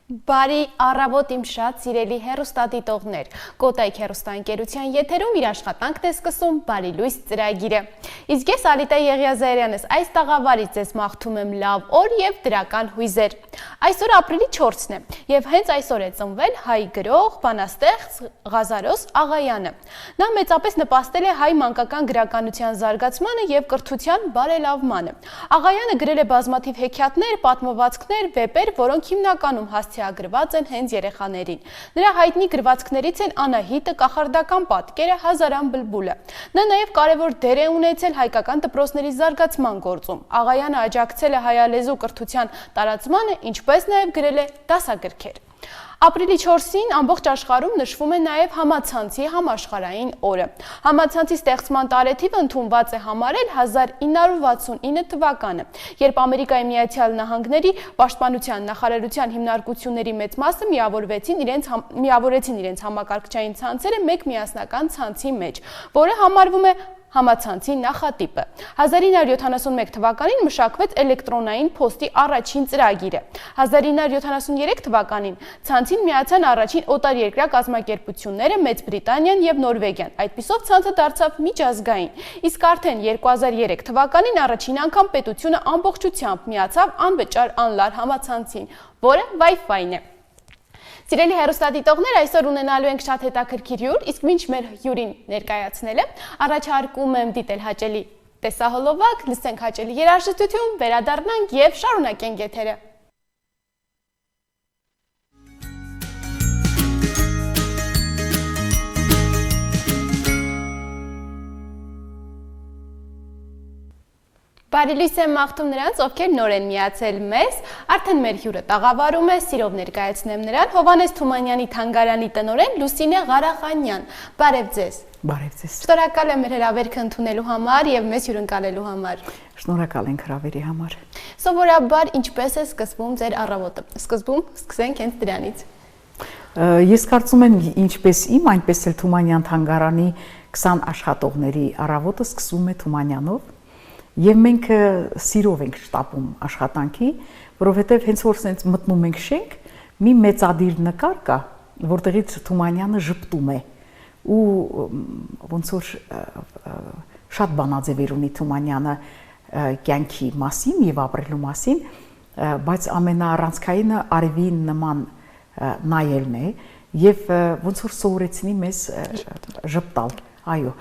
Բարի առավոտ իմ շատ սիրելի հեռուստադիտողներ, Կոտայք հեռուստաընկերության եթերում իր աշխատանքն է սկսում Բարի լույս ծրագիրը։ Իսկ ես Ալիտա Եղիազարյանս այս տաղավարից ձեզ մաղթում եմ լավ օր եւ դրական հույզեր։ Այսօր ապրիլի 4-ն է եւ հենց այսօր է ծնվել հայ գրող, բանաստեղծ Ղազարոս Աղայանը։ Նա մեծապես նպաստել է հայ մանկական գրականության զարգացմանը եւ կրթության բարելավմանը։ Աղայանը գրել է բազմաթիվ հեքիաթներ, պատմվածքներ, վեպեր, որոնք հիմնականում հասցեագրված են հենց երեխաներին։ Նրա հայտնի գրվածքներից են Անահիտը, Կախարդական պատկերը, Հազարան բլբուլը։ Նա նաև կարևոր դեր է ունեցել հայկական դպրոցների զարգացման գործում։ Աղայանը աջակցել է հայալեզու կրթության տարածմանը, ինչպես նաև գրել է դասագրքեր։ Ապրիլի 4-ին ամբողջ աշխարհում նշվում է նաև համացանցի համաշխարհային օրը։ Համացանցի ստեղծման տարեթիվը ընդունված է համարել 1969 թվականը, երբ Ամերիկայի Միացյալ Նահանգների պաշտպանության նախարարության հիմնարկությունների մեծ մասը միավորեցին իրենց համակարգչային ցանցերը մեկ միասնական ցանցի մեջ, որը համարվում է համացանցի նախատիպը։ 1971 թվականին մշակվեց էլեկտրոնային փոստի առաջին ծրագիրը։ 1973 թվականին ցանցին միացան առաջին օտարերկրյա կազմակերպությունները Մեծ Բրիտանիան եւ Նորվեգիան։ Այդպիսով ցանցը դարձավ միջազգային։ Իսկ արդեն 2003 թվականին առաջին անգամ պետությունը ամբողջությամբ միացավ անվճար անլար համացանցին, որը Wi-Fi-ն է։ Սիրելի հեռուստադիտողներ, այսօր ունենալու ենք շատ հետաքրքիր հյուր, իսկ մինչ մեր հյուրին ներկայացնելը, առաջարկում եմ դիտել հաճելի տեսահոլովակ, լսենք հաճելի երաժշտություն, վերադառնանք եւ շարունակենք եթերը։ Բարի լույս եմ մաղթում նրանց, ովքեր նոր են միացել մեզ, արդեն մեր հյուրը տաղավարում է, սիրով ներկայացնեմ նրան, Հովհաննես Թումանյանի թանգարանի տնօրեն Լուսինե Ղարախանյան։ Բարև ձեզ։ Բարև ձեզ։ Շնորհակալ եմ մեր հրավերքը ընդունելու համար եւ մեզ հյուրընկալելու համար։ Շնորհակալ ենք հրավերի համար։ Սովորաբար ինչպես է սկսվում ձեր առավոտը։ Սկսենք հենց դրանից։ Ես կարծում եմ ինչպես իմ, այնպես էլ Թումանյան թանգարանի 20 աշխատողների առավոտը սկսվում է Թումանյանով։ Եվ մենք սիրով ենք շտապում աշխատանքի, որովհետև հենց որ սենց մտնում ենք շենք, մի մեծադիր նկար կա, որտեղից Թումանյանը ժպտում է ու ոնց որ շատ բանաձևեր ունի Թումանյանը կյանքի մասին եւ ապրելու մասին, բայց ամենաառանցքայինը արևի նման նայելն է եւ ոնց որ սովորեցնի մեզ ժպտալ։ Այո,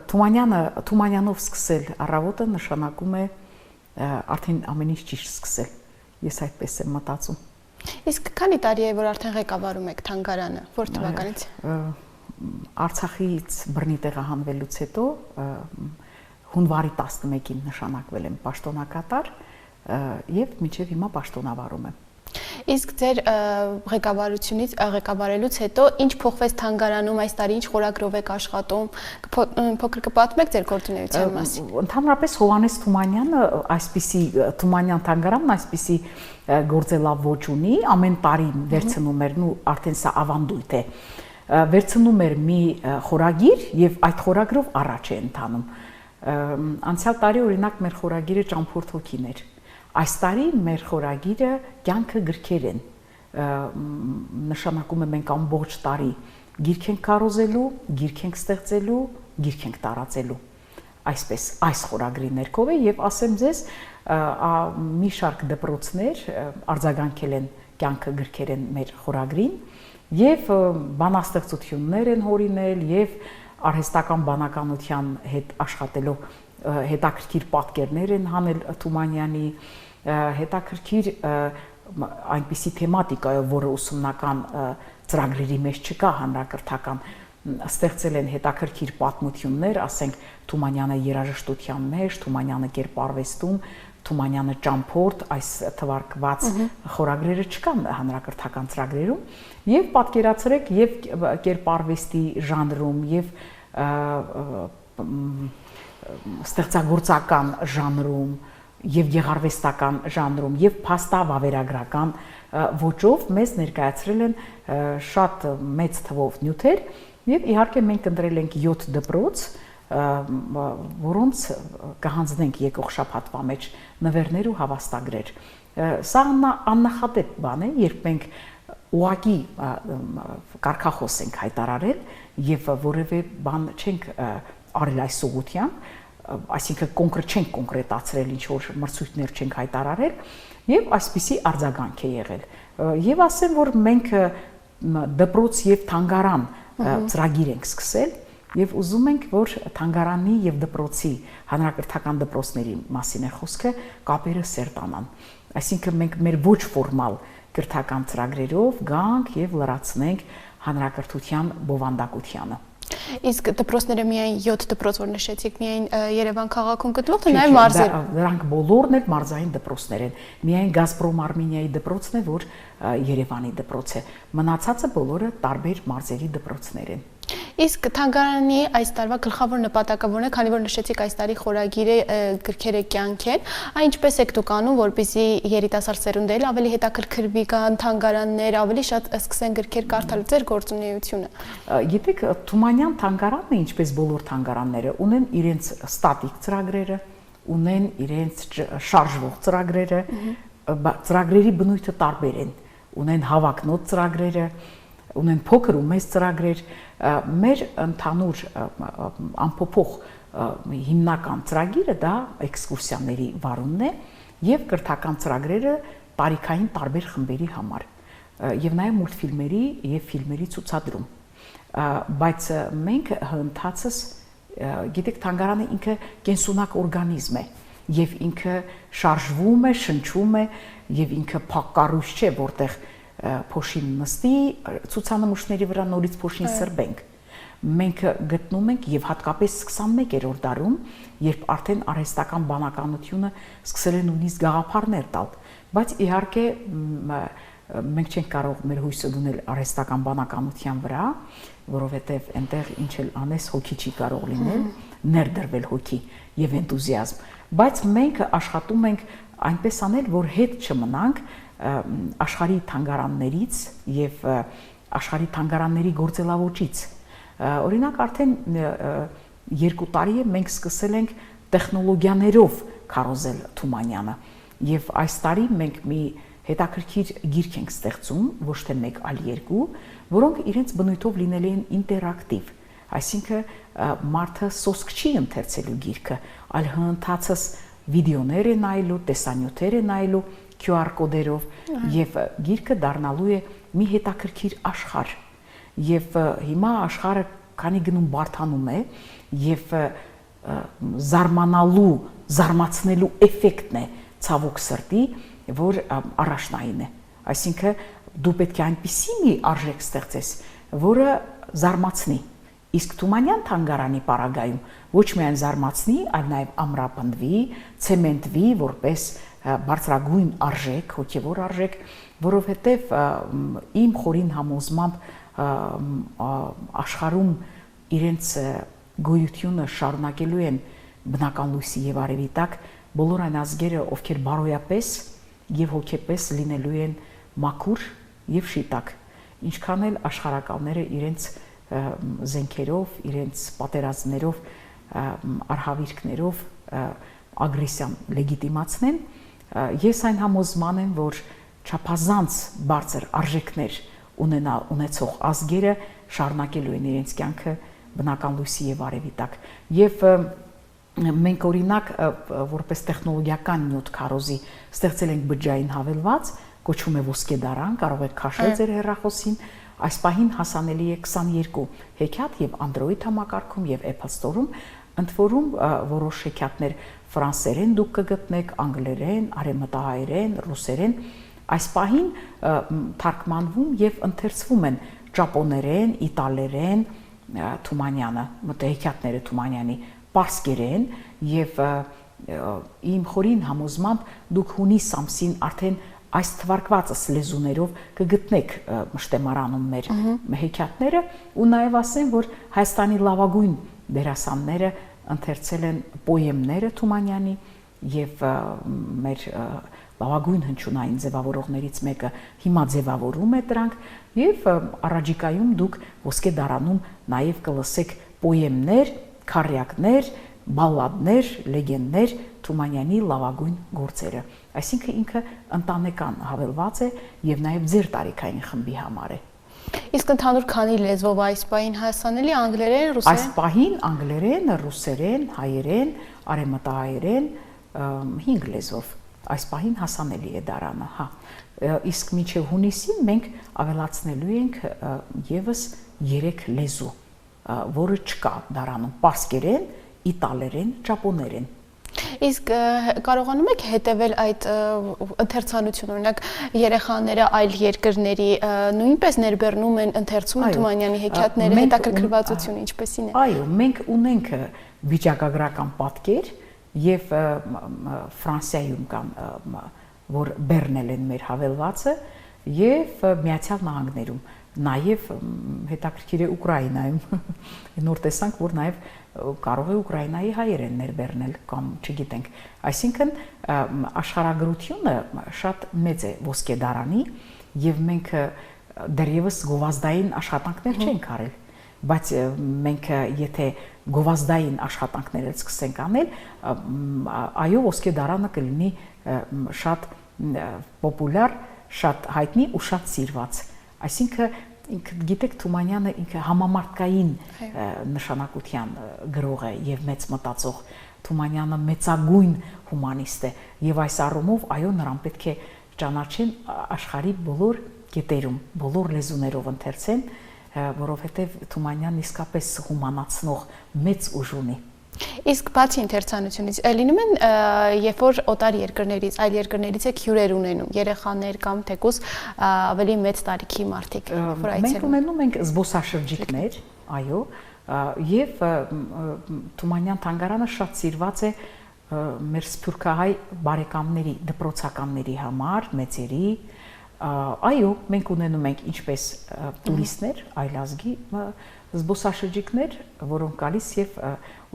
Թումանյանով սկսել առավոտը նշանակում է արդեն ամեն ինչ ճիշտ սկսել։ Ես այդպես եմ մտածում։ Իսկ քանի տարի է որ արդեն ղեկավարում եք թանգարանը, որ թվականից։ Արցախից բռնի տեղահանվելուց հետո հունվարի 11-ին նշանակվել եմ պաշտոնակատար եւ մինչեւ հիմա պաշտոնավարում եմ։ Իսկ ձեր ղեկավարելուց հետո ինչ փոխվեց թանգարանում այս տարի, ինչ խորագրով եք աշխատում, փոքր կպատմեք ձեր գործունեության մասին։ Ընդհանրապես Հովհաննես Թումանյանը այսպիսի Թումանյան թանգարանն այսպիսի գործելաոճ ունի, ամեն տարի վերցնում էր, ու արդեն սա ավանդույթ է, վերցնում էր մի խորագիր եւ այդ խորագրով առաջ է ընթանում։ Անցյալ տարի օրինակ մեր խորագիրը Ճամփորդ հոգին էր։ Այս տարի մեր խորագիրը կյանքը գրքեր են, նշանակում է մենք ամբողջ տարի գիրք ենք կարոզելու, գիրք ենք ստեղծելու, գիրք ենք տարածելու, այսպես այս խորագրի ներքով է եւ ասեմ ձեզ մի շարք դպրոցներ արձագանքել են կյանքը գրքեր են մեր խորագրին եւ բանաստեղծություններ են հորինել եւ արհեստական բանականության հետ աշխատելով հետաքրքիր պատկերներ են հանել Թումանյանի, հետաքրքիր այնպիսի թեմատիկայով, որը ուսումնական ծրագրերի մեջ չկա հանրակրթական, ստեղծել են հետաքրքիր պատմություններ, ասենք Թումանյանը երաժշտության մեջ, Թումանյանը կերպարվեստում, Թումանյանը ճամփորդ, այս թվարկված խորագրերը չկան հանրակրթական ծրագրերում, եւ պատկերացրեք եւ կերպարվեստի ժանրում եւ ստեղծագործական ժանրում եւ գեղարվեստական ժանրում եւ փաստա վավերագրական ոճով մեզ ներկայացրել են շատ մեծ թվով նյութեր եւ իհարկե մենք ընտրել ենք 7 դպրոց, որոնց կհանձնենք եկող շաբաթվա մեջ նվերներ ու հավաստագրեր։ Սա աննախադեպ բան է, երբ մենք ուղղակի կարգախոս ենք հայտարարել եւ որևէ բան չենք արել այս ուղղությամբ, այսինքն կոնկրետ չենք կոնկրետացրել ինչ որ մրցույթներ չենք հայտարարել եւ այսպիսի արձագանք է եղել եւ ասեմ որ մենք դպրոց եւ թանգարան ծրագիր ենք սկսել եւ ուզում ենք որ թանգարանի եւ դպրոցի հանրակրթական դպրոցների մասին է խոսքը կապերը սերտանան այսինքն մենք մեր ոչ ֆորմալ կրթական ծրագրերով գանք եւ լրացնենք հանրակրթության բովանդակությանը Իսկ դպրոցները միայն 7 դպրոց որ նշեցիք միայն Երևան քաղաքում գտնվող թե նաև մարզեր Նրանք բոլորն էլ մարզային դպրոցներ են միայն Գազպրոմ Արմենիայի դպրոցն է որ Երևանի դպրոց է մնացածը բոլորը տարբեր մարզերի դպրոցներ են Իսկ թանգարանի այս տարվա գլխավոր նպատակը ո՞րն է, քանի որ նշեցիք այս տարի խորագիրը գրքերը կյանք են, այն ինչպես եք դուք անում, որպեսզի երիտասարդ սերունդը ավելի հետաքրքրվի կան թանգարաններ, ավելի շատ սկսեն գրքեր կարդալ ձեր գործունեությունը։ Գիտեք, Թումանյան թանգարանը, ինչպես բոլոր թանգարանները, ունեն իրենց ստատիկ ծրագրերը, ունեն իրենց շարժվող ծրագրերը, ծրագրերի բնույթը տարբեր են, ունեն հավակնոտ ծրագրերը, ունեն փոքր ու մեծ ծրագրեր, մեր ընդհանուր ամփոփող հիմնական ծրագիրը դա էքսկուրսիաների վարումն է եւ կրթական ծրագրերը տարիքային տարբեր խմբերի համար եւ նաեւ մուլտֆիլմերի եւ ֆիլմերի ցուցադրում բայց մենք հնդածս գիտեք թանգարանը ինքը կենսունակ օրգանիզմ է եւ ինքը շարժվում է, շնչում է եւ ինքը փակ կառույց չէ, որտեղ փոշին նստի ցուցանմուշների վրա նորից փոշին սրբենք մենք գտնում ենք եւ հատկապես 21-րդ դարում երբ արդեն արհեստական բանականությունը սկսել է նույնիսկ գաղափարներ տալ բայց իհարկե մենք չենք կարող մեր հույսը դնել արհեստական բանականության վրա որովհետեւ այնտեղ ինչ էլ անես հոգի չի կարող լինել ներդրվել հոգի եւ էնտուզիազմ բայց մենք աշխատում ենք այնպես անել որ հետ չմնանք աշխարհի թանգարաններից եւ աշխարհի թանգարանների գործելավոճից օրինակ արդեն 2 տարի է մենք սկսել ենք տեխնոլոգիաներով քարոզել Թումանյանը եւ այս տարի մենք մի հետաքրքիր գիրք ենք ստեղծում ոչ թե 1 այլ 2 որոնք իրենց բնույթով լինելու են ինտերակտիվ այսինքն մարդը սոսկ չի ընթերցելու գիրքը այլ հնդածս վիդեոներ է նայելու տեսանյութեր է նայելու QR կոդերով եւ գիրքը դառնալու է մի հետաքրքիր աշխարհ եւ հիմա աշխարհը քանի գնում բարթանում է եւ զարմանալու զարմացնելու էֆեկտն է ցավոք սրտի որ առաջնային է այսինքն դու պետք է այնպիսի մի արժեք ստեղծես որը զարմացնի իսկ Թումանյան թանգարանի պարագայում ոչ միայն զարմացնի այլ նաեւ ամրապնդվի ցեմենտվի որպես բարձրագույն արժեք, հոգևոր արժեք, որովհետև իմ խորին համոզմամբ աշխարհում իրենց գոյությունը շարունակելու են բնական լույսի եւ արևի տակ բոլոր այն ազգերը, ովքեր բարոյապես եւ հոգեպես լինելու են մաքուր եւ շիտակ, ինչքան էլ աշխարհակալները իրենց զենքերով, իրենց պատերազմներով, արհավիրքներով ագրեսիան լեգիտիմացնեն Ես այն համոզման եմ, որ չափազանց բարձր արժեքներ ունեցող ազգերը շարունակելու են իրենց կյանքը բնական լույսի եւ արևի տակ։ Եվ մենք օրինակ որպես տեխնոլոգիական նյութ քարոզի ստեղծել ենք բջջային հավելված, կոչվում է ոսկե դարան, կարող եք քաշել ձեր հեռախոսին, այս պահին հասանելի է 22 հեքիաթ եւ Android համակարգում եւ Apple Store-ում, ընդ որում որոշ հեքիաթներ ֆրանսերեն դուք կգտնեք, անգլերեն, արևմտահայերեն, ռուսերեն, այս պահին թարգմանվում եւ ընթերցվում են ճապոներեն, իտալերեն, Թումանյանը, հեքիաթները Թումանյանի, պարսկերեն եւ իմ խորին համոզմամբ դուք հունիս ամսին արդեն այս թվարկվածս լեզուներով կգտնեք մշտեմարանում մեր հեքիաթները ու նաեւ ասեմ, որ Հայաստանի լավագույն դերասանները ընթերցել են պոեմները Թումանյանի եւ մեր լավագույն հնչյունային ձևավորողներից մեկը հիմա ձևավորում է դրանք եւ առաջիկայում դուք ոսկե դարանում նաեւ կլսեք պոեմներ, քարյակներ, բալլադներ, լեգենդներ, Թումանյանի լավագույն գործերը։ Այսինքն ինքը ընտանեկան հավելված է եւ նաեւ ձեր տարիքային խմբի համար է։ Իսկ ընդհանուր քանի լեզվով այս պահին հասանելի անգլերեն, ռուսերեն։ Այս պահին անգլերեն, ռուսերեն, հայերեն, արևմտահայերեն 5 լեզվով այս պահին հասանելի է դարանը, հա։ Իսկ մինչև հունիսին մենք ավելացնելու ենք եւս 3 լեզու, որը չկա դարանում՝ պարսկերեն, իտալերեն, ճապոներեն։ Իսկ կարողանում եք հետևել այդ ընթերցանությունը, օրինակ երեխաները այլ երկրների նույնպես ներբեռնում են, ընթերցում են Թումանյանի հեքիաթները, հետաքրքրվածությունը ինչպեսին է։ Այո, մենք ունենք վիճակագրական պատկեր եւ Ֆրանսիայում կան, որ բեռնել են մեր հավելվածը, եւ Միացյալ Նահանգներում, նաեւ հետաքրքիր է Ուկրաինայում։ Նոր տեսանք, որ նաեւ կարող է Ուկրաինայի հայերեն ներբեռնել կամ չգիտենք։ Այսինքն աշխարհագրությունը շատ մեծ է ոսկե դարանի եւ մենք դեռևս գովազդային աշխատանքներ չենք արել, բայց մենք եթե գովազդային աշխատանքներ սկսենք անել, այո, ոսկե դարանը կլինի շատ պոպուլյար, շատ հայտնի ու շատ սիրված։ Այսինքն ինքը գիտեք Թումանյանը ինքը համամարտկային նշանակության գրող է եւ մեծ մտածող։ Թումանյանը մեծագույն հումանիստ է եւ այս առումով այո նրան պետք է ճանաչեն աշխարհի բոլոր կետերում, բոլոր լեզուներով ընթերցեն, որովհետեւ Թումանյանն իսկապես հումանացնող մեծ ուժ ունի։ Իսկ բացի ընթերցանությունից, լինում են երբ որ օտար երկրներից, այլ երկրներից եք հյուրեր ունենում, երեխաներ կամ թեկուզ ավելի մեծ տարիքի մարդիկ, որ այցելում։ Մենք ունենում ենք զբոսաշրջիկներ, այո, եւ Թումանյան թանգարանը շատ սիրված է մեր սփյուռքահայ բարեկամների, դպրոցականների համար, մեծերի։ Այո, մենք ունենում ենք ինչպես տուրիստներ, այլազգի զբոսաշրջիկներ, որոնք գալիս եւ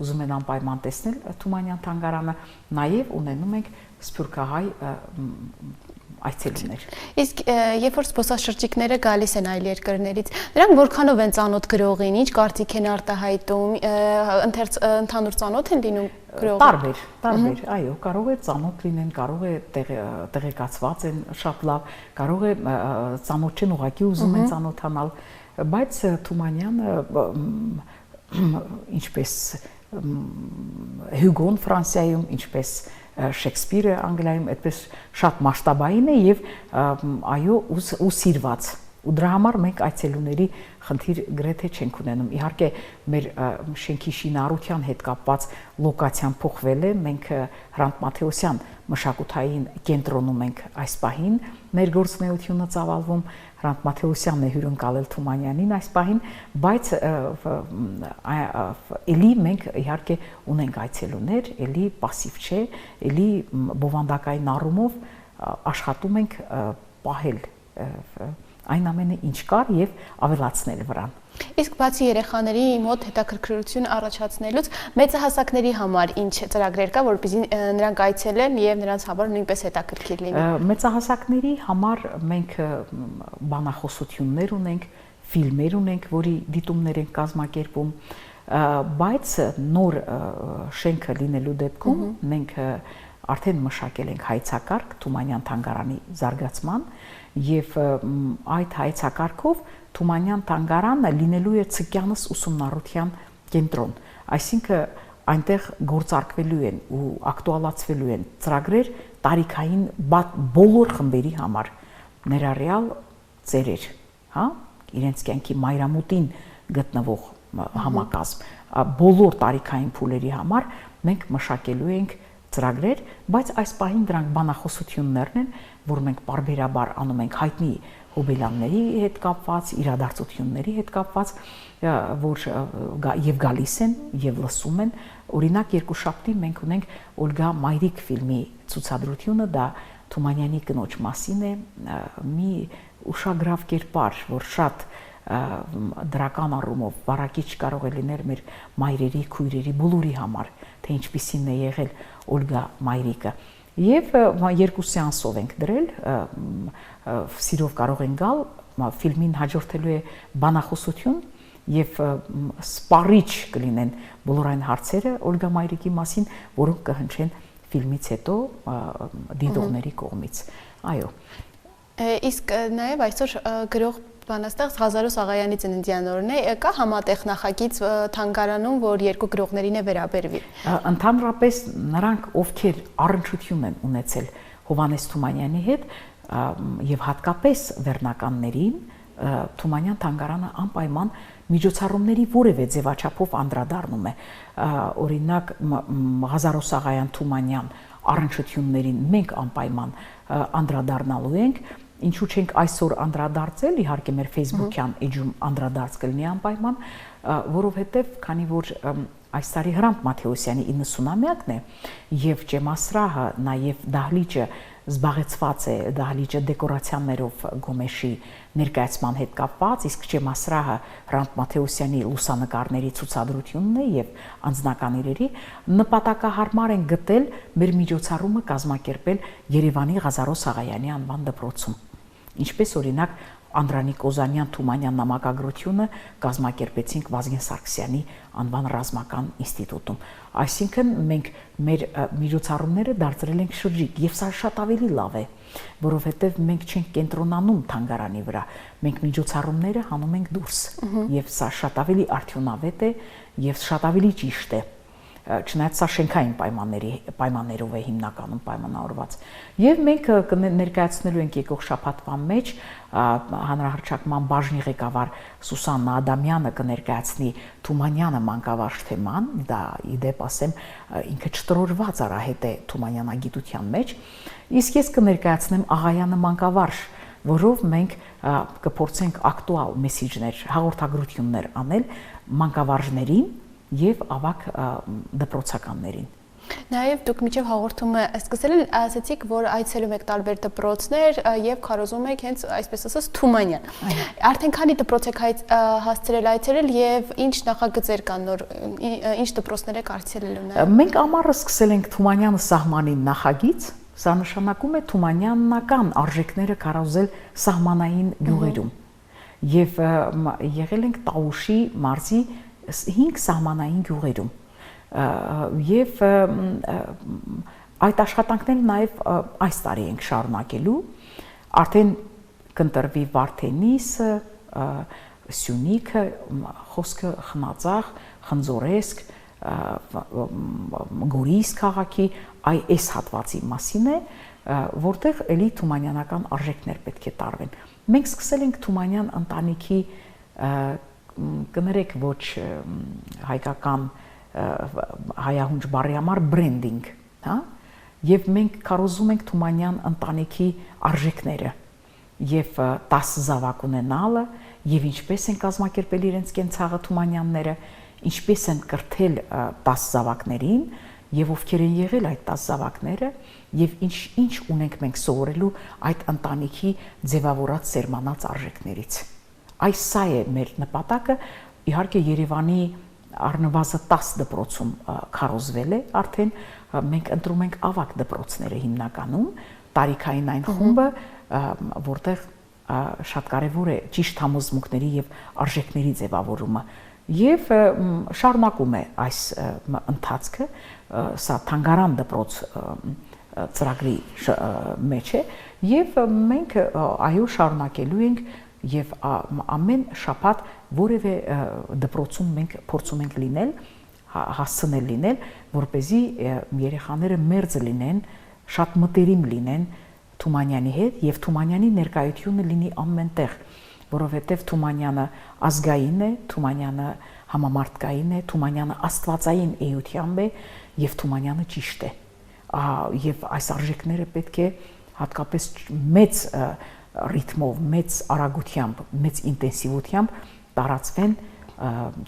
ուզում են անպայման տեսնել Թումանյան թանգարանը, նաեւ ունենում ենք սփյուռքահայ այցելուներ։ Իսկ երբ որ զբոսաշրջիկները գալիս են այլ երկրներից, նրանք որքանով են ծանոթ գրողին, ինչ կարծիք են արտահայտում, ընդհանուր ծանոթ են լինում գրողին։ Տարբեր, այո, կարող է ծանոթ լինեն, կարող է տեղեկացված են շատ լավ, կարող է ծանոթ չեն, ուղղակի ուզում են ծանոթանալ, բայց Թումանյանը ինչպես Հյուգոն Ֆրանսիայում, ինչպես Շեքսպիրը Անգլիայում, այդպես շատ մասշտաբային է եւ այո ու սիրված։ Ու դրա համար մենք այցելուների խնդիր գրեթե չենք ունենում։ Իհարկե մեր շենքի շինարարության հետ կապված լոկացիան փոխվել է, մենք Հրանտ Մաթեոսյան մշակութային կենտրոնում ենք այս պահին, մեր գործունեությունը ծավալվում, Հրանտ Մաթեոսյանն է հյուրընկալել Թումանյանին այս պահին, բայց էլի մենք իհարկե ունենք այցելուներ, էլի пассив չէ, էլի բովանդակային առումով աշխատում ենք պահել այն ամենը ինչ կար եւ ավելացնել վրան։ Իսկ բացի երեխաների մոտ հետաքրքրություն առաջացնելուց մեծահասակների համար ինչ ծրագրեր կա, որպեսզի նրանք այցելեն եւ նրանց համար նույնպես հետաքրքիր լինի։ Մեծահասակների համար մենք բանախոսություններ ունենք, ֆիլմեր ունենք, որի դիտումներ ենք կազմակերպում, բայց նոր շենքը լինելու դեպքում մենք արդեն մշակել ենք հայցակարգ Թումանյան թանգարանի զարգացման եւ այդ հայցակարգով Թումանյան թանգարանը լինելու է Ցիկյանս ուսումնառության կենտրոն, այսինքն այնտեղ գործարկվելու են ու ակտուալացվելու են ծրագրեր տարիքային բոլոր խմբերի համար, ներառյալ ծերեր, հա, իրենց կյանքի մայրամուտին գտնվող համակազմ, բոլոր տարիքային փուլերի համար մենք մշակելու ենք ծրագրեր, բայց այս պահին դրանք բանախոսություններն են, որ մենք բարբերաբար անում ենք հայտնի հոբելյանների հետ կապված, իրադարձությունների հետ կապված, որ եւ գալիս են եւ լսում են։ Օրինակ երկուշաբթի մենք ունենք Օլգա Մայրիկ ֆիլմի ցուցադրությունը, դա Թումանյանի կնոջ մասին է, մի ուշագրավ կերպար, որ շատ դրական առումով վարակիչ կարող է լինել մեր մայրերի, քույրերի, բոլորի համար, թե ինչպիսին է եղել Օլգա Մայրիկը։ Եվ երկու սեանսով ենք դրել, սիրով կարող են գալ, ֆիլմին հաջորդելու է բանախոսություն եւ սպառիչ կլինեն բոլոր այն հարցերը Օլգա Մայրիկի մասին, որոնք կհնչեն ֆիլմից հետո դիտողների կողմից։ Այո։ Իսկ նաեւ այսօր գրող բանաստեղծ Ղազարոս Աղայանի ծննդյան օրն է, կա համատեղ նախագիծ թանգարանում, որ երկու գրողներին է վերաբերվի։ Ընդհանրապես նրանք, ովքեր առնչություն են ունեցել Հովհաննես Թումանյանի հետ եւ հատկապես վերնականներին, Թումանյան թանգարանը անպայման միջոցառումների որևէ ձևաչափով անդրադառնում է։ Օրինակ Ղազարոս Աղայան Թումանյան առնչություններին մենք անպայման անդրադառնալու ենք, ինչու չենք այսօր անդրադարձել, իհարկե մեր Facebook-յան էջում անդրադարձ կլինի անպայման, որովհետև քանի որ այս տարի Հրանտ Մաթեոսյանի 90-ամյակն է եւ Ճեմասրահը նաեւ դահլիճը զբաղեցված է, դահլիճը դեկորացիաներով Գոմեշի ներկայացման հետ կապված, իսկ Ճեմասրահը Հրանտ Մաթեոսյանի լուսանկարների ցուցադրությունն է եւ անձնական իրերի, նպատակահարմար են գտել մեր միջոցառումը կազմակերպել Երևանի Ղազարոս Աղայանի անվան դպրոցում։ Ինչպես օրինակ Անդրանիկ Օզանյան Թումանյան նամակագրությունը կազմակերպեցինք Վազգեն Սարգսյանի անվան ռազմական ինստիտուտում։ Այսինքն մենք մեր միջոցառումները դարձրել ենք շրջիկ եւ սա շատ ավելի լավ է, որովհետեւ մենք չենք կենտրոնանում թանգարանի վրա, մենք միջոցառումները հանում ենք դուրս եւ սա շատ ավելի արդյունավետ է եւ շատ ավելի ճիշտ է։ Չնայած սա շենքային պայմաններով է հիմնականում պայմանավորված։ Եվ մենք ներկայացնելու ենք եկող շաբաթվա մեջ հանրահռչակման բաժնի ղեկավար Սուսաննա Ադամյանը կներկայացնի Թումանյանը մանկավարժ թեման, դա իդեպ ասեմ ինքը չտրորված արահետ է Թումանյանագիտության մեջ, իսկ ես կներկայացնեմ Աղայանը մանկավարժ, որով մենք կփորձենք ակտուալ մեսիջներ, հաղորդագրություններ անել մանկավարժներին եւ ավակ դպրոցականներին։ Նաեւ դուք միջև հաղորդումը սկսել ասացիք, որ այցելում եք տարբեր դպրոցներ եւ քարոզում եք հենց այսպես ասած Թումանյան։ Արդեն քանի դպրոց եք հասցրել այցելել եւ ինչ նախագծեր կան նոր, ինչ դպրոցներ եք այցելելու նաեւ։ Մենք ամառը սկսել ենք Թումանյանը սահմանին նախագիծ, սա նշանակում է թումանյանական արժեքները քարոզել սահմանային գյուղերում։ Եվ եղել ենք Տաուշի մարզի 5 սահմանային գյուղերում եւ այդ աշխատանքները նաեւ այս տարի ենք շարունակելու, արդեն կընտրվի Վարդենիսը, Սյունիքը, խոսքը Խնածախ, Խնձորեսկ, Գորիս քաղաքի այս հատվածի մասին է, որտեղ էլի թումանյանական արժեքներ պետք է տարվեն։ Մենք սկսել ենք Թումանյան ընտանիքի կներեք ոչ հայկական հայահունչ բառի համար բրենդինգ, հա? Եվ մենք քարոզում ենք Թումանյան ընտանիքի արժեքները եւ 10 զավակ ունենալը եւ ինչպես են կազմակերպել իրենց կենցաղը Թումանյանները, ինչպես են կրթել 10 զավակներին եւ ովքեր են եղել այդ 10 զավակները եւ ինչ ունենք մենք սովորելու այդ ընտանիքի ձևավորած սերմանած արժեքներից։ Այս սա է մեր նպատակը, իհարկե Երևանի առնվազն 10 դպրոցում քարոզվել է, արդեն մենք ընտրում ենք ավագ դպրոցները հիմնականում, տարիքային այն խումբը, որտեղ շատ կարևոր է ճիշտ համոզմունքների եւ արժեքների ձևավորումը եւ շարունակում է այս ընթացքը, սա թանգարան դպրոց ծրագրի մեջ է եւ մենք այո շարունակելու ենք եւ ամեն շաբաթ որևէ դպրոցում մենք փորձում ենք լինել, հասցնել լինել, որպեսզի երեխաները մերձ լինեն, շատ մտերիմ լինեն Թումանյանի հետ եւ Թումանյանի ներկայությունը լինի ամենտեղ, որովհետեւ Թումանյանը ազգային է, Թումանյանը համամարտկային է, Թումանյանը աստվածային էությամբ է եւ Թումանյանը ճիշտ է։ Եվ այս արժեքները պետք է հատկապես մեծ ռիթմով, մեծ արագությամբ, մեծ ինտենսիվությամբ տարածվեն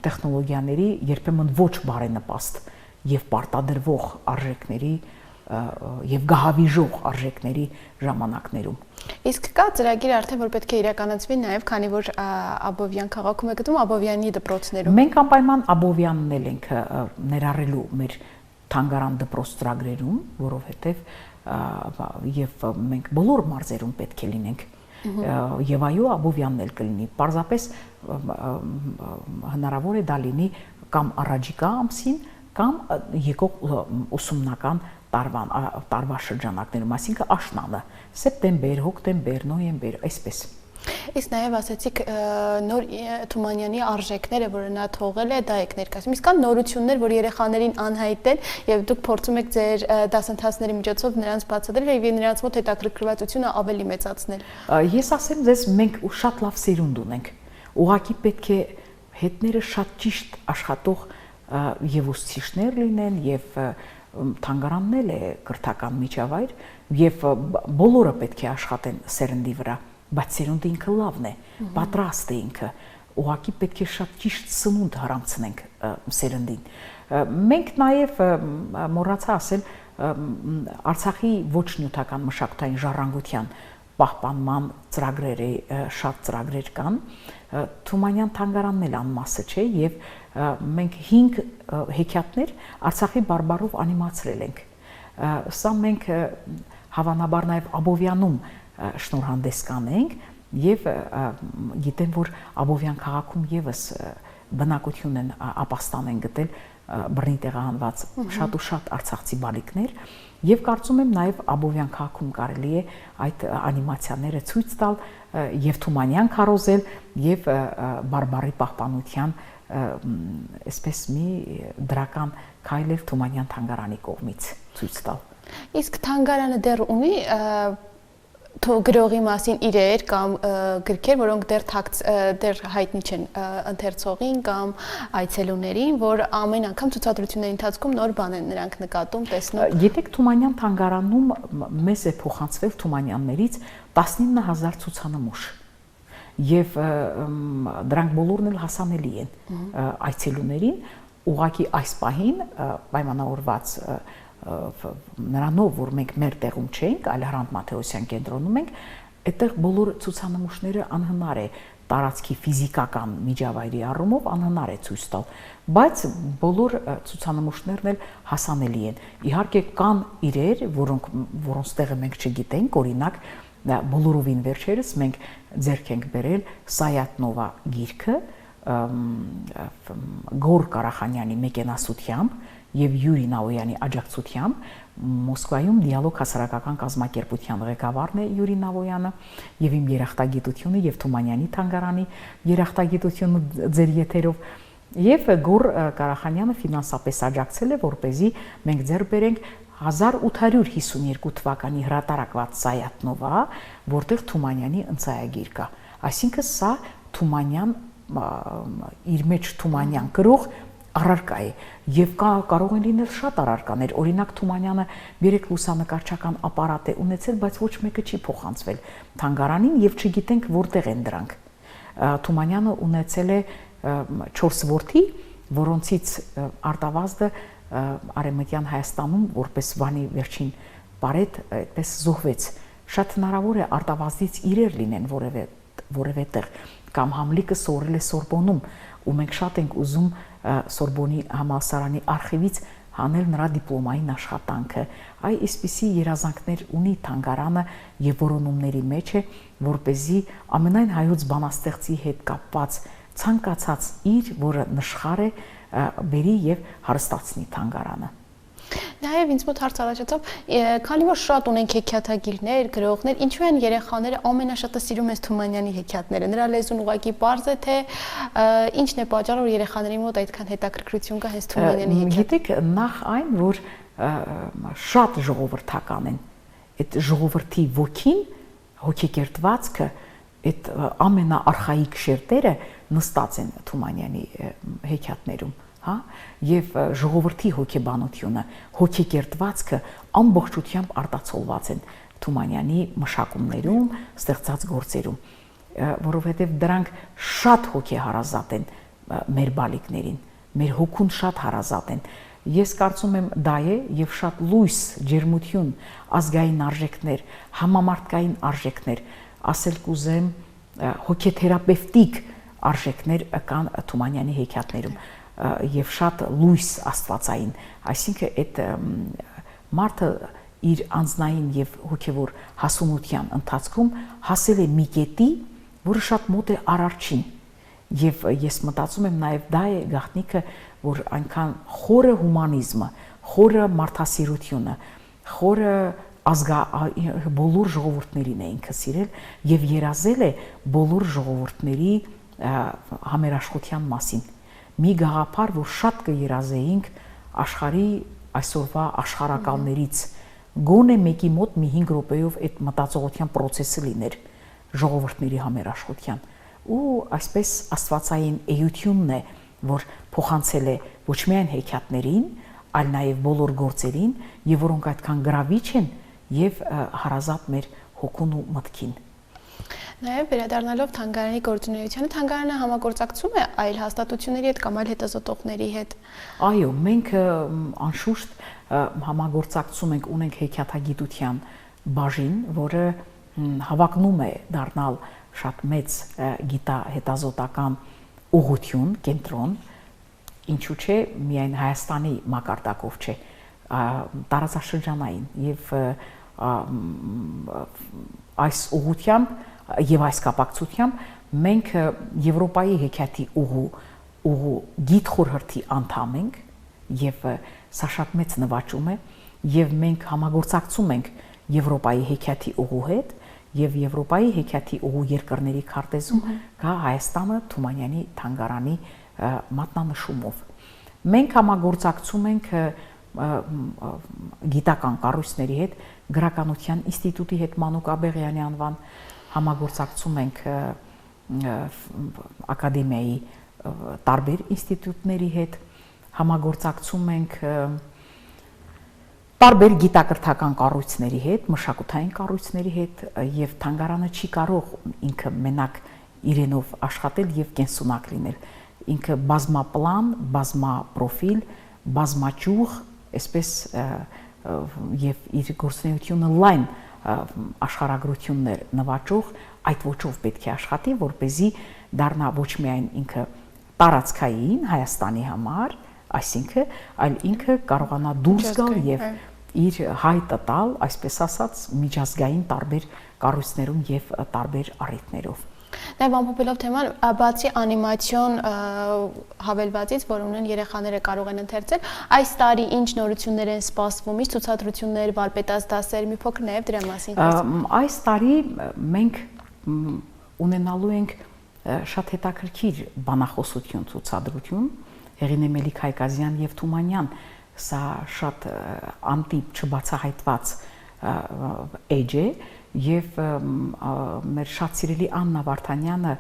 տեխնոլոգիաների երբեմն ոչ բարենպաստ եւ պարտադրվող արժեքների եւ գահավիժող արժեքների ժամանակներում։ Իսկ կա ծրագիր արդեն, որ պետք է իրականացվի նաեւ, քանի որ Աբովյան քաղաքում է գտնվում Աբովյանի դպրոցներում։ Մենք անպայման Աբովյանն էլ ենք ներառելու մեր թանգարան դպրոց ծրագրերում, որովհետեւ եւ մենք բոլոր մարզերում պետք է լինենք։ եւ այո Աբովյանն էլ կլինի պարզապես հնարավոր է դա լինի կամ առաջիկա ամսին կամ եկող ուսումնական տարվա շրջանակներում, այսինքն աշնանը, սեպտեմբեր, հոկտեմբեր, նոյեմբեր, այսպես։ Իսկ նաև ասացիք նոր Թումանյանի արժեքները, որը նա թողել է, դա եք ներկայացնում։ Իսկ կան նորություններ, որ երեխաներին անհայտ են, եւ դուք փորձում եք ձեր դասընթացների միջոցով նրանց բացատրել եւ նրանց մոտ հետաքրքրվածությունը ավելի մեծացնել։ Ես ասեմ ձեզ, մենք շատ լավ սերունդ ունենք։ Ուղղակի պետք է հետները շատ ճիշտ աշխատող եւ ուսուցիչներ լինեն եւ թանգարանն է կրթական միջավայր եւ բոլորը պետք է աշխատեն սերնդի վրա, բայց սերունդը ինքը լավն է, պատրաստ է ինքը, ուղղակի պետք է շատ ճիշտ սնունդ հարամցնենք սերնդին։ Մենք նաեւ մոռացա ասել Արցախի ոչ նյութական մշակութային ժառանգության պահպանման ծրագրերի շատ ծրագրեր կան, Թումանյան թանգարանն էլ անմասը չէ եւ մենք 5 հեքիաթներ Արցախի բարբառով անիմացրել ենք։ Սա մենք հավանաբար նաեւ Աբովյանում շնորհանդես կանենք եւ գիտեմ, որ Աբովյան քաղաքում եւս բնակություն են ապաստան են գտել բռնի տեղահանված շատ ու շատ արցախցի բալիկներ եւ կարծում եմ նաեւ Աբովյան քաղաքում կարելի է այդ անիմացիաները ցույց տալ եւ Թումանյան քարոզել եւ բարբառի պահպանության այսպես մի դրական քայլ Թումանյան թանգարանի կողմից ցույց տալ։ Իսկ թանգարանը դեռ ունի գրողի մասին իրեր կամ գրքեր, որոնք դեռ հայտնի չեն ընթերցողին կամ այցելուներին, որ ամեն անգամ ցուցադրությունների ընթացքում նոր բան են նրանք նկատում, տեսնում։ Գիտեք, Թումանյան թանգարանում մեզ է փոխանցվել Թումանյաններից 19000 ցուցանմուշ։ Եվ դրանք բոլորն էլ հասանելի են այցելուներին, ուղղակի այս պահին պայմանավորված նրանով, որ մենք մեր տեղում չենք, այլ Հրանտ Մաթեոսյան կենտրոնում ենք, այդտեղ բոլոր ցուցանմուշները անհնար է տարածքի ֆիզիկական միջավայրի առումով անհնար է ցույց տալ, բայց բոլոր ցուցանմուշներն էլ հասանելի են։ Իհարկե կան իրեր, որոնց տեղը մենք չգիտենք, օրինակ բոլորովին վերջերս մենք ձեռք ենք բերել Սայատնովա գիրքը Գոր Ղարախանյանի մեկենասությամբ եւ Յուրի Նավոյանի աջակցությամբ Մոսկվայում դիալոգ հասարակական կազմակերպության ղեկավարն է Յուրի Նավոյանը եւ իմ երախտագիտությունը եւ Թումանյանի թանգարանի երախտագիտությունը ձեր եթերով եւ Գոր Ղարախանյանը ֆինանսապես աջակցել է, որպեսզի մենք ձեռք բերենք 1852 թվականի հրատարակված Սայատնովա, որտեղ Թումանյանի ընծայագիր կա։ Այսինքն սա Թումանյան իր մեջ Թումանյան գրող առարկա է եւ կարող են լինել շատ առարկաներ, օրինակ Թումանյանը 3 լուսանկարչական ապարատ է ունեցել, բայց ոչ մեկը չի փոխանցվել թանգարանին եւ չգիտենք որտեղ են դրանք։ Թումանյանը ունեցել է 4 որդի, որոնցից Արտավազդը Արեմտյան Հայաստանում որպես Վանի վերջին բարետ այդպես զոհվեց։ Շատ հնարավոր է Արտավազդից իրեր լինեն որևէ տեղ կամ Համլիկը սորել է Սորբոնում ու մենք շատ ենք ուզում Սորբոնի համալսարանի արխիվից հանել նրա դիպլոմային աշխատանքը։ Այսպիսի երազանքներ ունի թանգարանը եւ որոնումների մեջ է, որպեսզի ամենայն հայոց բանաստեղծի հետ կապված ցանկացած իր, որը նշխար է, բերի եւ հարստացնի թանգարանը։ Նաև ինձ մոտ հարց առաջացավ, քանի որ շատ ունենք հեքիաթագիրներ, գրողներ, ինչու են երեխաները ամենաշատը սիրում են Թումանյանի հեքիաթները։ Նրա լեզուն ուղղակի պարզ է, թե ինչն է պատճառը, որ երեխաների մոտ այդքան հետաքրքրություն կա հենց Թումանյանի հեքիաթ։ Գիտեք, նախ այն, որ շատ ժողովրդական են։ Այդ ժողովրդի ոգին, հոգեկերտվածքը, այդ ամենաարխայիկ շերտերը նստած են Թումանյանի հեքիաթներում, հա, եւ ժողովրդի հոգեբանությունը, հոգեկերտվածքը ամբողջությամբ արտացոլված են Թումանյանի մշակումներում, ստեղծած գործերում, որովհետեւ դրանք շատ հոգեհարազատ են մեր բալիկներին, մեր հոգուն շատ հարազատ են։ Ես կարծում եմ դա է եւ շատ լույս, ջերմություն, ազգային արժեքներ, համամարտկային արժեքներ, ասել կուզեմ հոգեթերապևտիկ արժեքներ կան Թումանյանի հեքիաթներում եւ շատ լույս աստվածային, այսինքն այդ մարդը իր անձնային եւ հոգեվոր հասունության ընթացքում հասել է մի կետի, որը շատ մոտ է Արարչին։ Եվ ես մտածում եմ նաև դա է գաղտնիքը, որ այնքան խորը հումանիզմը, խորը մարդասիրությունը, խորը բոլոր ժողովուրդներին է ինքը սիրել եւ երազել է բոլոր ժողովուրդների համերաշխության մասին։ Մի գաղափար, որ շատ կերազեինք աշխարհի այսօրվա աշխարհակալներից, գոնե մեկի մոտ մի 5 րոպեով այդ մտածողության process-ը լիներ ժողովուրդների համերաշխության։ Ու այսպես աստվածային էությունն է, որ փոխանցել է ոչ միայն հեքիաթներին, այլ նաև բոլոր գործերին, եւ որոնք այդքան գրավիչ են եւ հարազատ մեր հոգուն ու մտքին։ Նաև վերադառնալով թանգարանի գործունեությանը, թանգարանը համագործակցում է այլ հաստատությունների հետ կամ այլ հետազոտողների հետ։ Այո, մենք անշուշտ համագործակցում ենք, ունենք հեքիաթագիտության բաժին, որը հավակնում է դառնալ շատ մեծ գիտահետազոտական ուղղություն, կենտրոն, ինչու՞ չէ, միայն Հայաստանի մակարդակով չէ, տարածաշրջանային եւ այս ուղղությամբ եւ այս կապակցությամբ մենք Եվրոպայի հեքիաթի ուղու գիտխորհրդի անդամ ենք եւ սա շատ մեծ նվաճում է եւ մենք համագործակցում ենք Եվրոպայի հեքիաթի ուղու հետ եւ Եվրոպայի հեքիաթի ուղու երկրների քարտեզում կա Հայաստանը Թումանյանի թանգարանի մատնանշումով։ Մենք համագործակցում ենք գիտական կառույցների հետ, գրականության ինստիտուտի հետ Մանուկ Աբեղյանի անվան, համագործակցում ենք ակադեմիայի տարբեր ինստիտուտների հետ, համագործակցում ենք տարբեր գիտակրթական կառույցների հետ, մշակութային կառույցների հետ եւ թանգարանը չի կարող ինքը մենակ իրենով աշխատել եւ կենսունակ լինել։ Ինքը բազմապլան, բազմապրոֆիլ, բազմաճյուղ, այսպես եւ իր գործունեությունը լայն աշխարհագրություններ նվաճող այդ ոճով պետք է աշխատի, որպեսզի դառնա ոչ միայն ինքը տարածքային Հայաստանի համար, այսինքն, այլ ինքը կարողանա դուրս գալ եւ իր հայտը տալ, այսպես ասած, միջազգային տարբեր կառույցներում եւ տարբեր առիթներով։ Նաև ամփոփելով թեման, բացի անիմացիոն հավելվածից, որ ունեն երեխաները կարող են ընթերցել, այս տարի ինչ նորություններ են սպասվում, ինչ ցուցադրություններ, վարպետաց դասեր, մի փոքր նաև դրա մասին խոսենք։ Այս տարի մենք ունենալու ենք շատ հետաքրքիր բանախոսություն ցուցադրություն, Հեղինե Մելիք Հայկազյան եւ Թումանյան, սա շատ անտիպ չբացահայտված էջ է եւ մեր շատ սիրելի Աննա Վարդանյանը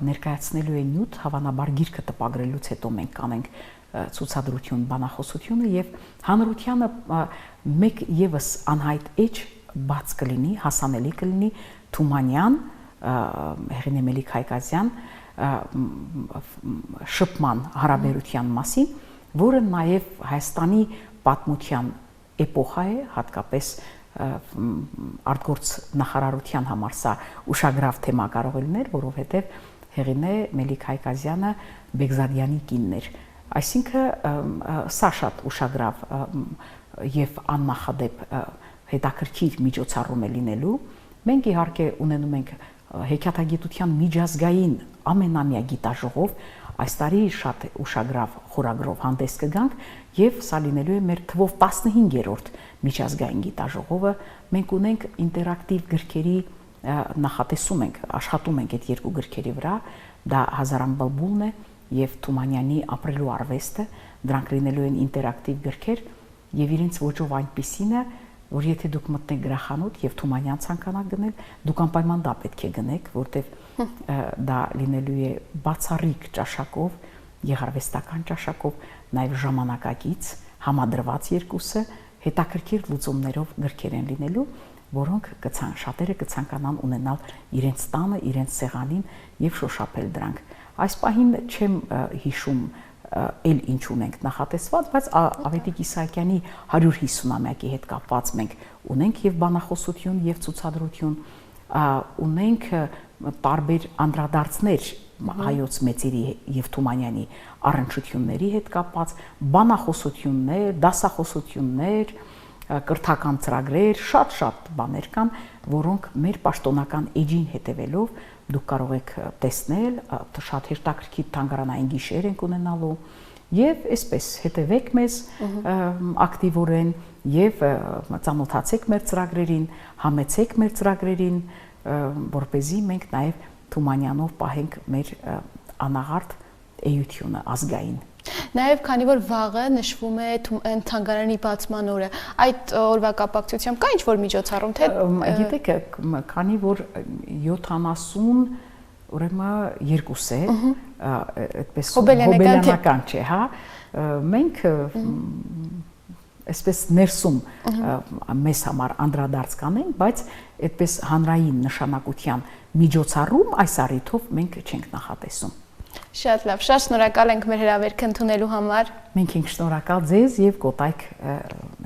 ներկայացնելու է նյութ, հավանաբար գիրքը տպագրելուց հետո մենք կանենք ցուցադրություն բանախոսությունը եւ հանրությանը մեկ եւս անհայտ էջ բաց կլինի, հասանելի կլինի Թումանյան, Հեղինե Մելիք Հայկազյան շփման հարաբերության մասին, որը նաև Հայաստանի պատմության էպոխա է, հատկապես արտգործ նախարարության համար սա ուշագրավ թեմա կարող է լինել, որովհետև Հեղինե Մելիք Հայկազյանը Բեգզադյանի կինն էր։ Այսինքն սա շատ ուշագրավ եւ աննախադեպ հետաքրքիր միջոցառում է լինելու։ Մենք իհարկե ունենում ենք հեքիաթագիտության միջազգային ամենամյա գիտաժողով, այս տարի շատ ուշագրավ խորագրով հանդես կգանք եւ սա լինելու է մեր թվով 15-րդ միջազգային գիտաժողովը։ Մենք ունենք ինտերակտիվ գրքերի նախատեսում ենք, աշխատում ենք այդ երկու գրքերի վրա, դա Հազարան բլբուլն է եւ Թումանյանի Ապրելու արվեստը, դրանք լինելու են ինտերակտիվ գրքեր եւ իրենց ոճով այնպիսին է, որ եթե դուք մտնեք գրախանութ եւ Թումանյան ցանկանաք գնել, դուք անպայման դա պետք է գնեք, որտեվ դա լինելու է բացառիկ ճաշակով, գեղարվեստական ճաշակով, նաեւ ժամանակակից, համադրված երկուսը, հետաքրքիր լուծումներով գրքեր են լինելու, որոնք շատերը կցանկանան ունենալ իրենց տանը, իրենց սեղանին եւ շոշափել դրանք։ Այս պահին չեմ հիշում էլ ինչ ունենք նախատեսված, բայց Ավետիք Իսահակյանի 150-ամյակի հետ կապված մենք ունենք եւ բանախոսություն եւ ցուցադրություն, ունենք տարբեր անդրադարձներ հայոց մեծերի եւ Թումանյանի առնչությունների հետ կապված, բանախոսություններ, դասախոսություններ, կրթական ծրագրեր, շատ բաներ կան, որոնք մեր պաշտոնական էջին հետևելով դուք կարող եք տեսնել, շատ հետաքրքիր թանգարանային գիշեր ենք ունենալու եւ այսպես հետևեք մեզ ակտիվորեն եւ ծանոթացեք մեր ծրագրերին, համեցեք մեր ծրագրերին, որպեսզի մենք նաեւ Թումանյանով պահենք մեր անաղարտ էությունը ազգային։ Նաև քանի որ վաղը նշվում է թանգարանի բացման օրը, այդ օրվա կապակցությամբ կա ինչ-որ միջոցառում, թե գիտեք, քանի որ 70 ուրեմն 2 է, այդպես հոբելյանական չէ, հա, մենք այսպես ներսում մեզ համար անդրադարձ կանենք, բայց այդպես հանրային նշանակության միջոցառում այս առիթով մենք չենք նախատեսում։ Շատ լավ, շատ շնորհակալ ենք մեր հրավերքը ընդունելու համար։ Մենք ենք շնորհակալ ձեզ եւ Կոտայք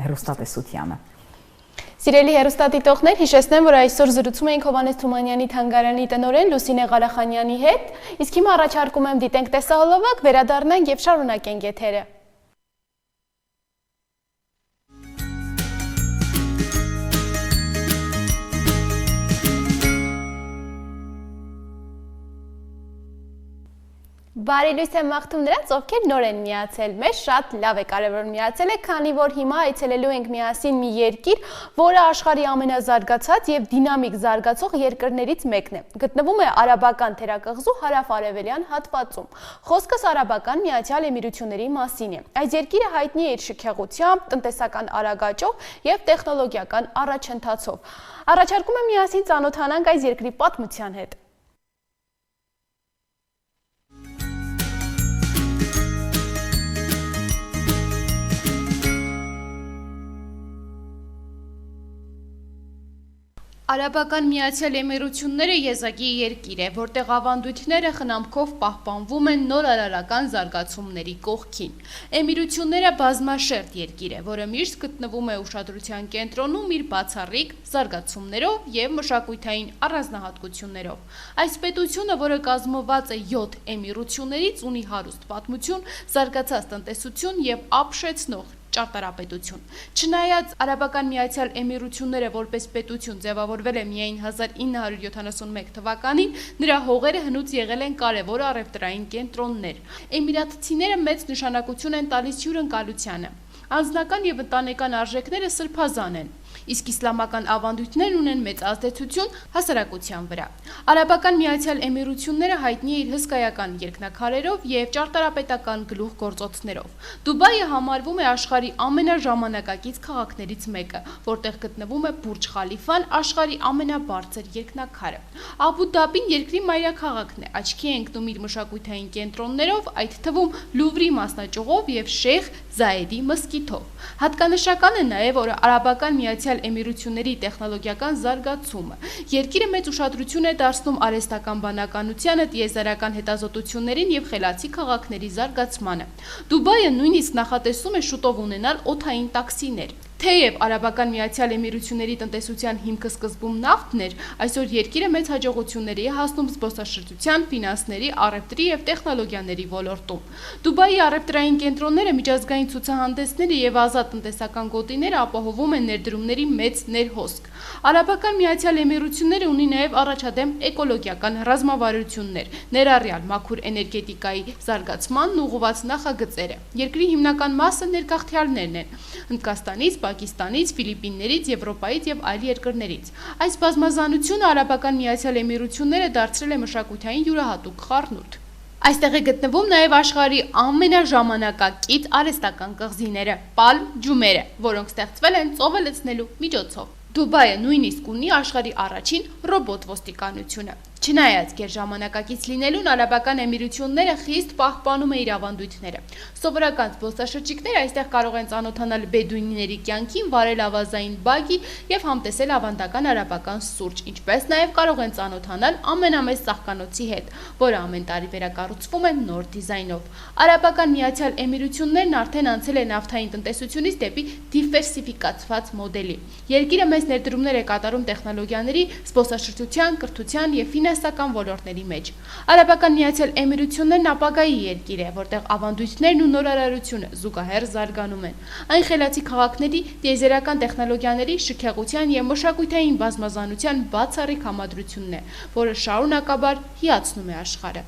հեռուստատեսությանը։ Սիրելի հեռուստադիտողներ, հիշեցնեմ, որ այսօր զրուցում էինք Հովհաննես Թումանյանի թանգարանի տնօրեն Լուսինե Ղարախանյանի հետ, իսկ հիմա առաջարկում եմ դիտենք տեսահոլովակ, վերադառնանք եւ շարունակենք եթերը։ Բարի լույս եմ մաղթում նրանց, ովքեր նոր են միացել մեզ, շատ լավ է կարևոր միացել եք, քանի որ հիմա այցելելու ենք միասին մի երկիր, որը աշխարհի ամենազարգացած եւ դինամիկ զարգացող երկրներից մեկն է։ Գտնվում է արաբական թերակղզու հարավ-արևելյան հատվածում։ Խոսքս Արաբական Միացյալ Էմիրությունների մասին է։ Այս երկիրը հայտնի է իր շքեղությամբ, տնտեսական արագաճով եւ տեխնոլոգիական առաջընթացով։ Առաջարկում եմ միասին ծանոթանանք այս երկրի պատմության հետ։ Արաբական Միացյալ Էմիրությունները եզակի երկիր է, որտեղ ավանդույթները խնամքով պահպանվում են նոր արարական զարգացումների կողքին։ Էմիրությունները բազմաշերտ երկիր է, որը միշտ գտնվում է ուշադրության կենտրոնում իր բացառիկ զարգացումներով եւ մշակութային առանձնահատկություններով։ Այս պետությունը, որը կազմված է 7 էմիրություններից, ունի հարուստ պատմություն, զարգացած տնտեսություն եւ ապշեցնող ճարտարապետություն։ Չնայած Արաբական Միացյալ Էմիրությունները որպես պետություն ձևավորվել է միայն 1971 թվականին, նրա հողերը հնուց եղել են կարևոր առևտրային կենտրոններ։ Էմիրատցիները մեծ նշանակություն են տալիս հյուրընկալությանը։ Անձնական եւ ընտանեկան արժեքները սրբազան են, իսկ իսլամական ավանդույթներն ունեն մեծ ազդեցություն հասարակության վրա։ Արաբական Միացյալ Էմիրությունները հայտնի է իր հսկայական երկնաքարերով եւ ճարտարապետական գլուխգործոցներով։ Դուբայը համարվում է աշխարհի ամենաժամանակակից քաղաքներից մեկը, որտեղ գտնվում է Բուրջ Խալիֆան, աշխարհի ամենաբարձր երկնաքարը։ Աբու Դաբին երկրի մայրաքաղաքն է, աչքի է ընկնում իր մշակութային կենտրոններով, այդ թվում Լուվրի մասնաճյուղով եւ Շեյխ Զայեդի մզկիթով։ Հատկանշական է նաեւ, որ Արաբական Միացյալ Էմիրությունների տեխնոլոգիական զարգացումը։ Երկիրը մեծ ուշադրություն է դարձնում արհեստական բանականությանը, տիեզերական հետազոտություններին եւ խելացի քաղաքների զարգացմանը։ Դուբայը նույնիսկ նախատեսում է շուտով ունենալ օդային տաքսիներ։ Թեև Արաբական Միացյալ Էմիրությունների տնտեսության հիմքը սկզբում նավթն էր, այսօր երկիրը մեծ հաջողությունների է հասնում զբոսաշրջության, ֆինանսների, առևտրի եւ տեխնոլոգիաների ոլորտում։ Դուբայի առևտրային կենտրոնները, միջազգային ցուցահանդեսները եւ ազատ տնտեսական գոտիները ապահովում են ներդրումների մեծ ներհոսք։ Արաբական Միացյալ Էմիրությունները ունի նաեւ առաջադեմ էկոլոգիական ռազմավարություններ, ներառյալ մաքուր էներգետիկայի զարգացմանն ուղղված նախագծերը։ Երկրի հիմնական մասը ներգաղթյալներն են Հնդկաստանից, Պակիստանից, Ֆիլիպիններից, Եվրոպայից եւ այլ երկրներից։ Այս բազմազանությունը Արաբական Միացյալ Էմիրությունները դարձրել է մշակութային յուրահատուկ խառնուրդ։ Այստեղ է գտնվում նաև աշխարհի ամենաժամանակակից արհեստական կղզիները՝ Պալմ ջումերը, որոնք ստեղծվել են ծովը լցնելու միջոցով։ Դուբայը նույնիսկ ունի աշխարհի առաջին ռոբոտ ոստիկանությունը։ Չնայած գերժամանակակից լինելուն, Արաբական Էմիրությունները խիստ պահպանում է իր ավանդույթները։ Սովորական զբոսաշրջիկները այստեղ կարող են ծանոթանալ բեդուինների կյանքին, վարել ավազային բագի եւ համտեսել ավանդական արաբական սուրճ, ինչպես նաեւ կարող են ծանոթանալ ամենամեծ ծաղկանոցի հետ, որը ամեն տարի վերակառուցվում է նոր դիզայնով։ Արաբական Միացյալ Էմիրություններն արդեն անցել է նավթային տնտեսությունից դեպի դիվերսիֆիկացված մոդելի։ Երկիրը մեծ ներդրումներ է կատարում տեխնոլոգիաների, զբոսաշրջության, կրթության եւ ֆինանսական ոլորտների մեջ։ Արաբական Միացյալ Էմիրություններն ապագայի երկիր է, որտեղ ավանդույթներն ու նորարարությունը զուգահեռ զարգանում են։ Այն խելացի քաղաքների, տիեզերական տեխնոլոգիաների, շքեղության և մշակութային բազմազանության բացառիկ համադրությունն է, որը շարունակաբար հիացնում է աշխարհը։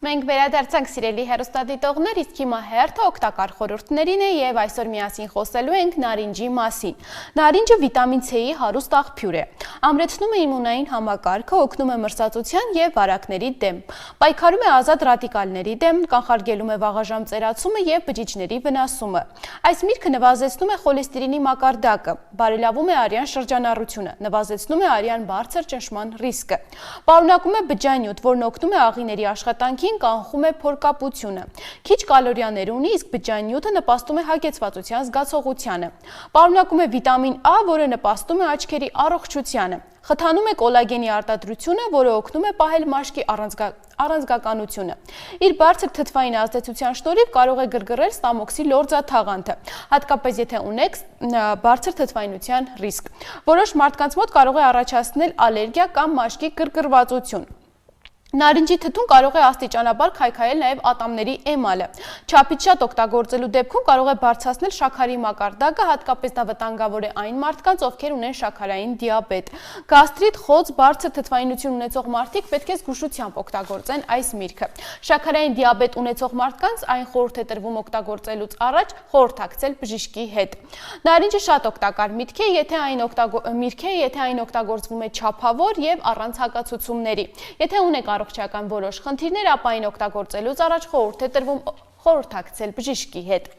Մենք վերադարձանք սիրելի հեռուստադիտողներ, իսկ հիմա հերթը օգտակար խորհուրդներին է եւ այսօր միասին խոսելու ենք նարինջի մասին։ Նարինջը վիտամին C-ի հարուստ աղբյուր է։ Ամրեցնում է իմունային համակարգը, օգնում է մրսածության եւ վարակների դեմ։ Պայքարում է ազատ ռադիկալների դեմ, կանխարգելում է վաղաժամ ծերացումը եւ բջիջների վնասումը։ Այս միրգը նվազեցնում է խոլեստերինի մակարդակը, բարելավում է արյան շրջանառությունը, նվազեցնում է արյան բարձր ճնշման ռիսկը։ Պարունակում է բջջանյութ, որն օգնում է աղիների աշխատանքին, կանխում է փորկապությունը։ Քիչ կալորիաներ ունի, իսկ բջջանյութը նպաստում է հագեցվածության զգացողությանը։ Պարունակում է վիտամին A, որը նպաստում է աչքերի առողջությանը։ Խթանում է կոլագենի արտադրությունը, որը օգնում է պահել մաշկի առանձգականությունը։ Իր բարձր թթվային ազդեցության շնորհիվ կարող է գրգռել ստամոքսի լորձաթաղանթը, հատկապես եթե ունեք բարձր թթվայնության ռիսկ։ Որոշ մարդկանց մոտ կարող է առաջացնել ալերգիա կամ մաշկի գրգռվածություն։ Նարինջի թթուն կարող է աստիճանաբար քայքայել նաև ատամների էմալը։ Չափից շատ օգտագործելու դեպքում կարող է բարձրացնել շաքարի մակարդակը, հատկապես դա վտանգավոր է այն մարդկանց, ովքեր ունեն շաքարային դիաբետ։ Գաստրիտ, խոց, բարձր թթվայնություն ունեցող մարդիկ պետք է զգուշությամբ օգտագործեն այս միրգը։ Շաքարային դիաբետ ունեցող մարդկանց այն խորհուրդ է տրվում օգտագործելուց առաջ խորհրդակցել բժշկի հետ։ Նարինջը շատ օգտակար միրգ է, եթե այն օգտագործվում է չափավոր եւ առանց հակացուցումների։ Եթե ունեք առողջական որոշ խնդիրներ, ապա այն օգտագործելուց առաջ խորհուրդ է տրվում խորհրդակցել բժշկի հետ։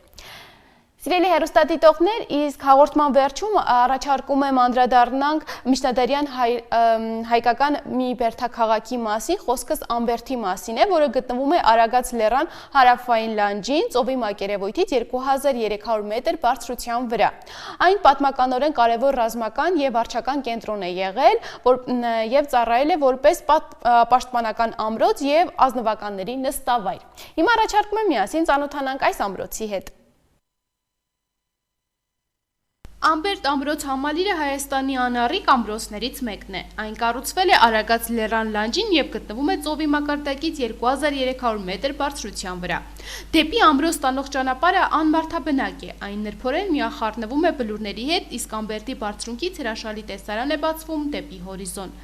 Սիրելի հեռուստադիտողներ, իսկ հաղորդման վերջում առաջարկում եմ անդրադառնանք միջնադարյան հայկական մի բերդաքաղաքի մասին, խոսքս Ամբերդի մասին է, որը գտնվում է Արագած լեռան հարավային լանջին, ծովի մակերևույթից 2300 մետր բարձրության վրա։ Այն պատմականորեն կարևոր ռազմական եւ վարչական կենտրոն է եղել եւ ծառայել է որպես պաշտպանական ամրոց եւ ազնվականների նստավայր։ Հիմա առաջարկում եմ միասին ծանոթանանք այս ամրոցի հետ։ Ամբերդ ամրոց համալիրը Հայաստանի անառիկ ամրոցներից մեկն է։ Այն կառուցվել է Արագած լեռան լանջին եւ գտնվում է ծովի մակարդակից 2300 մետր բարձրության վրա։ Դեպի ամրոց տանող ճանապարհը անմարդաբնակ է, այն նրբորեն միախառնվում է բլուրների հետ, իսկ Ամբերդի բարձրունքից հրաշալի տեսարան է բացվում դեպի հորիզոն։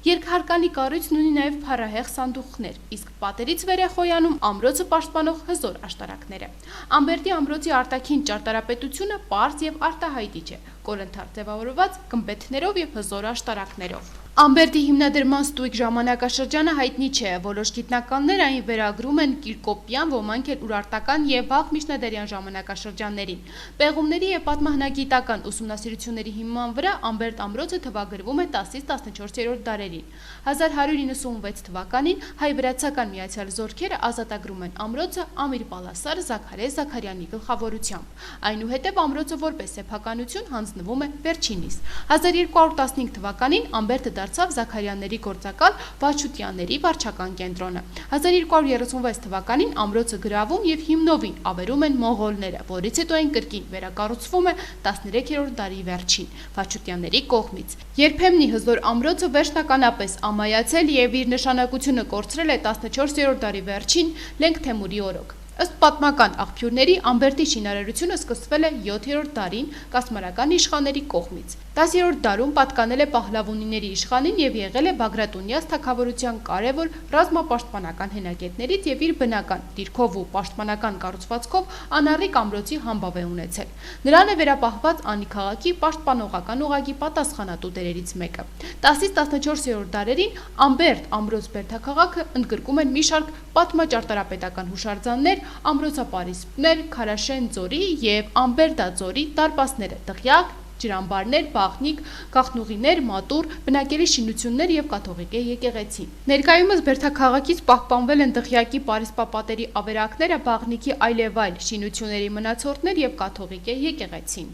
Երկհարկանի կառույցն ունի նաև փառահեղ սանդուղքներ, իսկ պատերից վեր է խոյանում ամրոցը պաշտպանող հզոր աշտարակները։ Ամբերդի ամրոցի արտաքին ճարտարապետությունը պարզ եւ արտահայտիչ է, կորընթար ձևավորված գմբեթներով եւ հզոր աշտարակներով։ Ամբերդի հիմնադրման ստույգ ժամանակաշրջանը հայտնի չէ, որոշ գիտնականներ այն վերագրում են Կիրկոպյան, ոմանք էլ ուրարտական եւ վաղ միջնադարյան ժամանակաշրջաններին։ Պեղումների եւ պատմահնագիտական ուսումնասիրությունների հիման վրա Ամբերդ ամրոցը թվագրվում է 10-ից 14-րդ դարերին։ 1196 թվականին հայ-վրացական միացյալ զորքերը ազատագրում են ամրոցը Ամիր Պալասար Զաքարե Զաքարյանի գլխավորությամբ։ Այնուհետև ամրոցը որպես սեփականություն հանձնվում է վերջինիս։ 1215 թվականին Ամբերդը դարձավ Զաքարյանների գործակալ Վաչուտյանների վարչական կենտրոնը։ 1236 թվականին ամրոցը գրավում եւ հիմնովին ավերում են մոնղոլները, որից հետո այն կրկին վերակառուցվում է 13-րդ դարի վերջին Վաչուտյանների կողմից։ Երբեմնի հզոր ամրոցը վերջնականապես ամայացել եւ իր նշանակությունը կորցրել է 14-րդ դարի վերջին Լենգ Թեմուրի օրոք։ Ըստ պատմական աղբյուրների Ամբերդի շինարարությունը սկսվել է 7-րդ դարին կասմարական իշխանների կողմից։ 10-րդ դարում պատկանել է Պահլավոնիների իշխանին եւ եղել է Բագրատունյաց թագավորության կարևոր ռազմապաշտպանական հենակետներից եւ իր բնական դիրքով ու պաշտպանական կառուցվածքով անառիկ ամրոցի համբավ է ունեցել։ Նրան է վերապահված Անի քաղաքի պաշտպանողական ուղղակի պատասխանատու դերերից մեկը։ 10-ից 14-րդ դարերին Ամբերդ ամրոց բերդաքաղաքը ընդգրկում են մի շարք պատմաճարտարապետական հուշարձաններ, ամրոցապարիսպներ, Քարաշեն ձորի եւ Ամբերդաձորի դարպասները, Տղյակ, ջրամբարներ, բաղնիկ, գաղտնուղիներ, մատուռ, բնակելի շինություններ եւ կաթողիկե եկեղեցի։ Ներկայումս բերդաքաղաքից պահպանվել են Տղյակի պարիսպապատերի ավերակները, բաղնիկի այլևայլ շինությունների մնացորդներ եւ կաթողիկե եկեղեցին։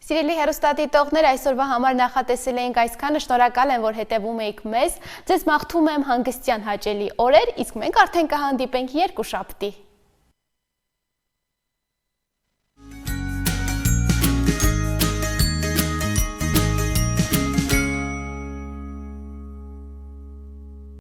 Սիրելի հեռուստադիտողներ, այսօրվա համար նախատեսել էինք այսքանը, շնորհակալ եմ, որ հետևում եք մեզ, ձեզ մաղթում եմ հանգստյան հաճելի օրեր, իսկ մենք արդեն կհանդիպենք երկուշաբթի։